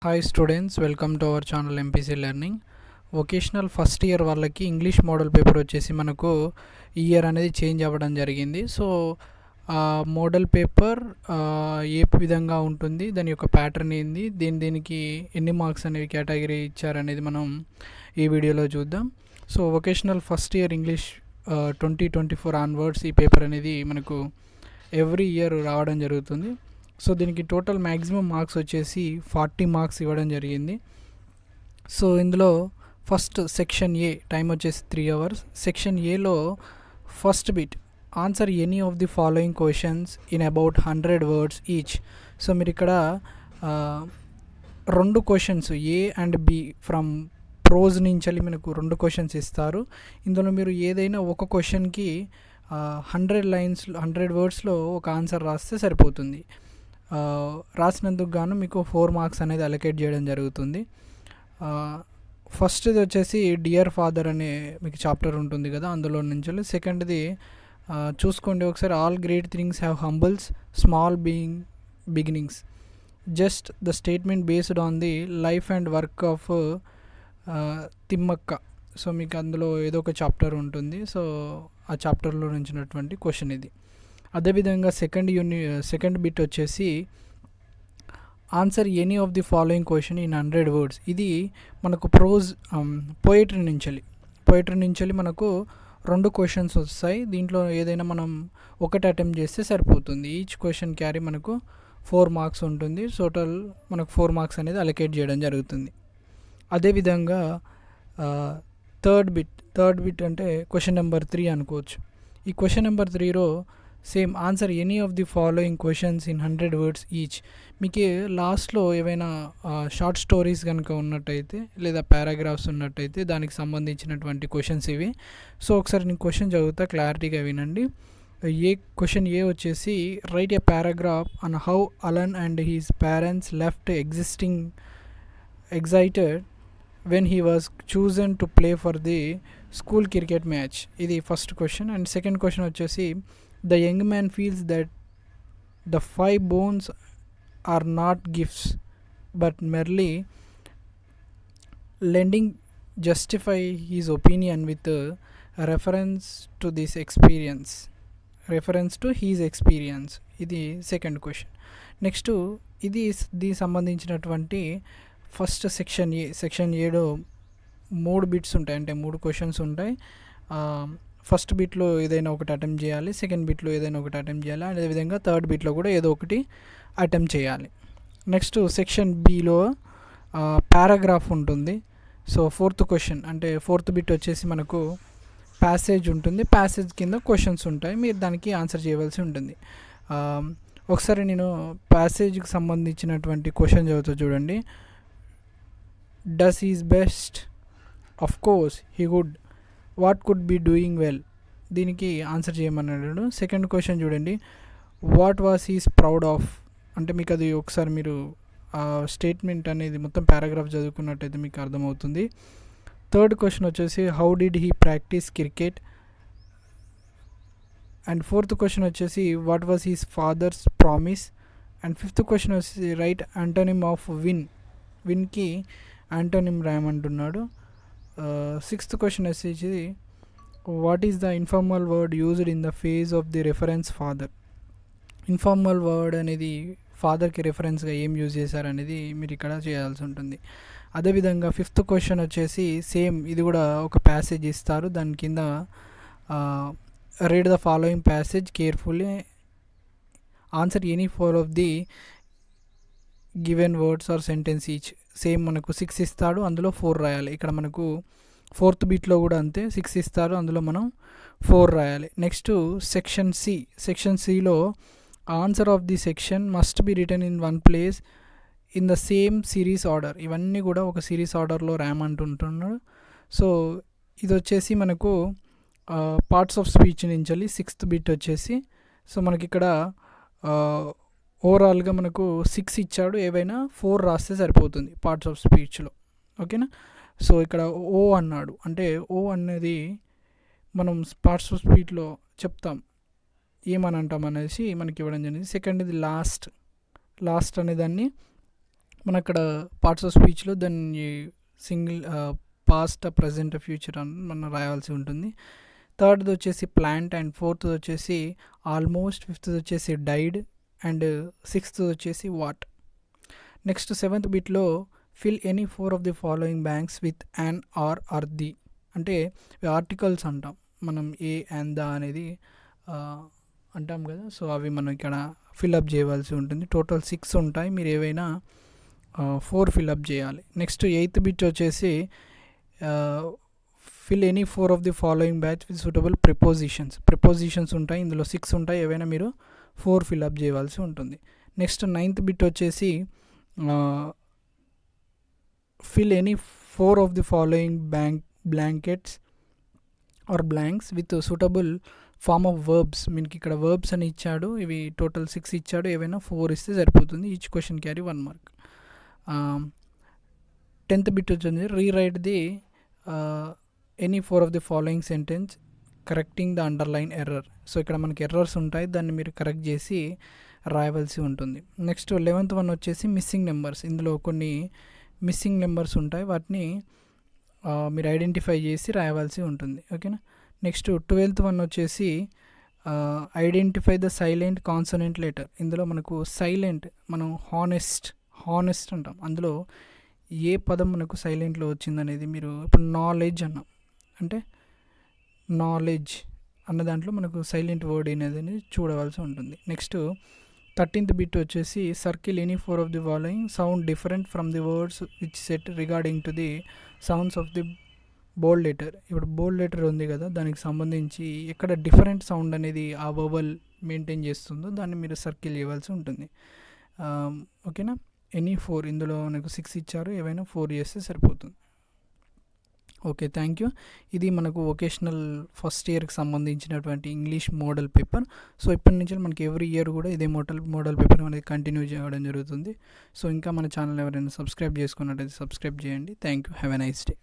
Hi students, welcome to our channel MPC learning. Vocational first year వాళ్ళకి English model paper వచ్చేసి మనకు ఈ year అనేది చేంజ్ అవ్వడం జరిగింది. సో మోడల్ పేపర్ ఏ విధంగా ఉంటుంది, దాని యొక్క ప్యాటర్న్ ఏంది, దీనికి ఎన్ని మార్క్స్ అనేవి కేటగిరీ ఇచ్చారనేది మనం ఈ వీడియోలో చూద్దాం. So vocational first year English 2024 onwards ఈ పేపర్ అనేది మనకు ఎవ్రీ ఇయర్ రావడం జరుగుతుంది. సో దీనికి టోటల్ మ్యాక్సిమం మార్క్స్ వచ్చేసి 40 మార్క్స్ ఇవ్వడం జరిగింది. సో ఇందులో ఫస్ట్ సెక్షన్ ఏ టైం వచ్చేసి 3 hours. సెక్షన్ ఏలో first bit answer any of the following questions in about 100 words each. So మీరు ఇక్కడ 2 questions A and B from prose నుంచి మనకు 2 క్వశ్చన్స్ ఇస్తారు. ఇందులో మీరు ఏదైనా ఒక క్వశ్చన్కి 100 lines 100 wordsలో ఒక ఆన్సర్ రాస్తే సరిపోతుంది. రాసినందుకు గాను మీకు 4 మార్క్స్ అనేది అలొకేట్ చేయడం జరుగుతుంది. ఫస్ట్ది వచ్చేసి డియర్ ఫాదర్ అనే మీకు చాప్టర్ ఉంటుంది కదా, అందులో నుంచి. సెకండ్ది చూసుకోండి ఒకసారి, all great things have humbles small beginnings, just the statement based on the life and work of Thimmakka. So మీకు అందులో ఏదో ఒక చాప్టర్ ఉంటుంది. సో ఆ చాప్టర్లో నుంచినటువంటి క్వశ్చన్ ఇది. అదేవిధంగా సెకండ్ బిట్ వచ్చేసి answer any of the following question in 100 words. ఇది మనకు పోయిటరీ నుంచి మనకు 2 క్వశ్చన్స్ వస్తాయి. దీంట్లో ఏదైనా మనం ఒకటి అటెంప్ట్ చేస్తే సరిపోతుంది. ఈచ్ క్వశ్చన్ క్యారీ మనకు 4 మార్క్స్ ఉంటుంది. టోటల్ మనకు 4 మార్క్స్ అనేది అలొకేట్ చేయడం జరుగుతుంది. అదేవిధంగా థర్డ్ బిట్ అంటే క్వశ్చన్ నెంబర్ 3 అనుకోవచ్చు. ఈ క్వశ్చన్ నెంబర్ 3లో same answer any of the following questions in 100 words each. మీకు లాస్ట్లో ఏవైనా షార్ట్ స్టోరీస్ కనుక ఉన్నట్టయితే లేదా పారాగ్రాఫ్స్ ఉన్నట్టయితే దానికి సంబంధించినటువంటి క్వశ్చన్స్ ఇవి. సో ఒకసారి నేను క్వశ్చన్ చదువుతా, క్లారిటీగా వినండి. క్వశ్చన్ ఏ వచ్చేసి write a paragraph on how Alan and his parents left excited when he was chosen to play for the school cricket match. ఇది first question. And second question వచ్చేసి the young man feels that the 5 bones are not gifts but merely lending, justify his opinion with reference to his experience. ఇది second question. Next ఇది సంబంధించినటువంటి first section ఏలో 3 bits ఉంటాయి, అంటే 3 questions ఉంటాయి. First బిట్లో ఏదైనా ఒకటి అటెంప్ట్ చేయాలి, సెకండ్ బిట్లో ఏదైనా ఒకటి అటెంప్ట్ చేయాలి, అదేవిధంగా థర్డ్ బిట్లో కూడా ఏదో ఒకటి అటెంప్ట్ చేయాలి. నెక్స్ట్ సెక్షన్ బిలో పారాగ్రాఫ్ ఉంటుంది. సో ఫోర్త్ క్వశ్చన్ అంటే ఫోర్త్ బిట్ వచ్చేసి మనకు ప్యాసేజ్ ఉంటుంది. ప్యాసేజ్ కింద క్వశ్చన్స్ ఉంటాయి, మీరు దానికి ఆన్సర్ చేయవలసి ఉంటుంది. ఒకసారి నేను ప్యాసేజ్కి సంబంధించినటువంటి క్వశ్చన్ చదువుతా చూడండి. Does is best, of course he good, what could be doing well, దీనికి ఆన్సర్ చేయమన్నాడు. సెకండ్ క్వశ్చన్ చూడండి, what was he's proud of, అంటే మీకు అది ఒకసారి మీరు స్టేట్మెంట్ అనేది మొత్తం పారాగ్రాఫ్ చదువుకున్నట్టయితే మీకు అర్థమవుతుంది. థర్డ్ క్వశ్చన్ వచ్చేసి how did he practise cricket. And fourth question వచ్చేసి what was his father's promise. And fifth question వచ్చేసి రైట్ యాంటోనిమ్ ఆఫ్ విన్కి యాంటోనిమ్ రాయమంటున్నాడు. సిక్స్త్ క్వశ్చన్ వచ్చేసి what is the informal word used in the phase of the reference father. Informal word అనేది ఫాదర్కి రెఫరెన్స్గా ఏం use చేశారనేది మీరు ఇక్కడ చేయాల్సి ఉంటుంది. అదేవిధంగా ఫిఫ్త్ క్వశ్చన్ వచ్చేసి సేమ్, ఇది కూడా ఒక ప్యాసేజ్ ఇస్తారు, దాని కింద read the following passage carefully, answer any 4 of the given words or sentence each. Same మనకు 6 ఇస్తాడు, అందులో 4 రాయాలి. ఇక్కడ మనకు ఫోర్త్ బిట్లో కూడా అంతే, 6 ఇస్తారు, అందులో మనం 4 రాయాలి. నెక్స్ట్ సెక్షన్ సిలో answer of the section must be written in 1 place in the same series order. ఇవన్నీ కూడా ఒక సిరీస్ ఆర్డర్లో రాయమంటుంటున్నాడు. సో ఇది వచ్చేసి మనకు పార్ట్స్ ఆఫ్ స్పీచ్ నుంచి 6th బిట్ వచ్చేసి. సో మనకి ఇక్కడ ఓవరాల్గా మనకు 6 ఇచ్చాడు, ఏవైనా 4 రాస్తే సరిపోతుంది పార్ట్స్ ఆఫ్ స్పీచ్లో, ఓకేనా. సో ఇక్కడ ఓ అన్నాడు, అంటే ఓ అనేది మనం పార్ట్స్ ఆఫ్ స్పీచ్లో చెప్తాం, ఏమని అంటాం అనేసి మనకి ఇవ్వడం జరిగింది. సెకండ్ ఇది లాస్ట్ అనే దాన్ని మన అక్కడ పార్ట్స్ ఆఫ్ స్పీచ్లో దాన్ని సింగిల్ పాస్ట్ ప్రజెంట్ ఫ్యూచర్ అని మనం రాయాల్సి ఉంటుంది. థర్డ్ది వచ్చేసి ప్లాంట్ అండ్ ఫోర్త్ వచ్చేసి ఆల్మోస్ట్, ఫిఫ్త్ వచ్చేసి డైడ్ అండ్ సిక్స్త్ వచ్చేసి వాట్. నెక్స్ట్ సెవెంత్ బిట్లో fill any 4 of the following banks with an or the, అంటే ఆర్టికల్స్ అంటాం మనం, ఏ అండ్ ద అనేది అంటాం కదా. సో అవి మనం ఇక్కడ ఫిల్అప్ చేయవలసి ఉంటుంది. టోటల్ 6 ఉంటాయి, మీరు ఏవైనా 4 ఫిల్అప్ చేయాలి. నెక్స్ట్ ఎయిత్ బిట్ వచ్చేసి fill any 4 of the following batch with suitable prepositions ఉంటాయి, ఇందులో 6 ఉంటాయి, ఏవైనా మీరు 4 ఫిల్అప్ చేయవలసి ఉంటుంది. నెక్స్ట్ నైన్త్ బిట్ వచ్చేసి fill any 4 of the following blankets or blanks with suitable form of verbs. మీకు ఇక్కడ వర్బ్స్ అని ఇచ్చాడు, ఇవి టోటల్ 6 ఇచ్చాడు, ఏవైనా 4 ఇస్తే సరిపోతుంది. Each question carry 1 mark. 10th bit వచ్చింది rewrite the any 4 of the following sentence correcting the underline error. So ఇక్కడ మనకి ఎర్రర్స్ ఉంటాయి, దాన్ని మీరు కరెక్ట్ చేసి రాయవలసి ఉంటుంది. నెక్స్ట్ 11th వన్ వచ్చేసి మిస్సింగ్ నెంబర్స్. ఇందులో కొన్ని మిస్సింగ్ నెంబర్స్ ఉంటాయి, వాటిని మీరు ఐడెంటిఫై చేసి రాయవలసి ఉంటుంది. ఓకేనా. నెక్స్ట్ 12th వన్ వచ్చేసి identify the silent consonant letter. ఇందులో మనకు సైలెంట్, మనం హానెస్ట్ అంటాం, అందులో ఏ పదం మనకు సైలెంట్లో వచ్చిందనేది మీరు ఇప్పుడు నాలెడ్జ్ అన్నాం అంటే నాలెడ్జ్ అన్న దాంట్లో మనకు సైలెంట్ వర్డ్ అనేది చూడవలసి ఉంటుంది. నెక్స్ట్ 13th బిట్ వచ్చేసి circle any 4 of the following sound different from the words which set regarding to the sounds of the bold letter. ఇప్పుడు బోల్డ్ లెటర్ ఉంది కదా, దానికి సంబంధించి ఎక్కడ డిఫరెంట్ సౌండ్ అనేది ఆ వవల్ మెయింటైన్ చేస్తుందో దాన్ని మీరు సర్కిల్ చేయవలసి ఉంటుంది. ఓకేనా. ఎనీ 4, ఇందులో మనకు 6 ఇచ్చారు, ఏవైనా 4 చేస్తే సరిపోతుంది. Okay, thank you. ఇది మనకు వొకేషనల్ ఫస్ట్ ఇయర్కి సంబంధించినటువంటి ఇంగ్లీష్ మోడల్ పేపర్. సో ఇప్పటి నుంచి మనకి ఎవ్రీ ఇయర్ కూడా ఇదే మోడల్ పేపర్ అనేది కంటిన్యూ చేయడం జరుగుతుంది. సో ఇంకా మన ఛానల్ ఎవరైనా సబ్స్క్రైబ్ చేసుకున్నట్టయితే సబ్స్క్రైబ్ చేయండి. Thank you. Have a nice day.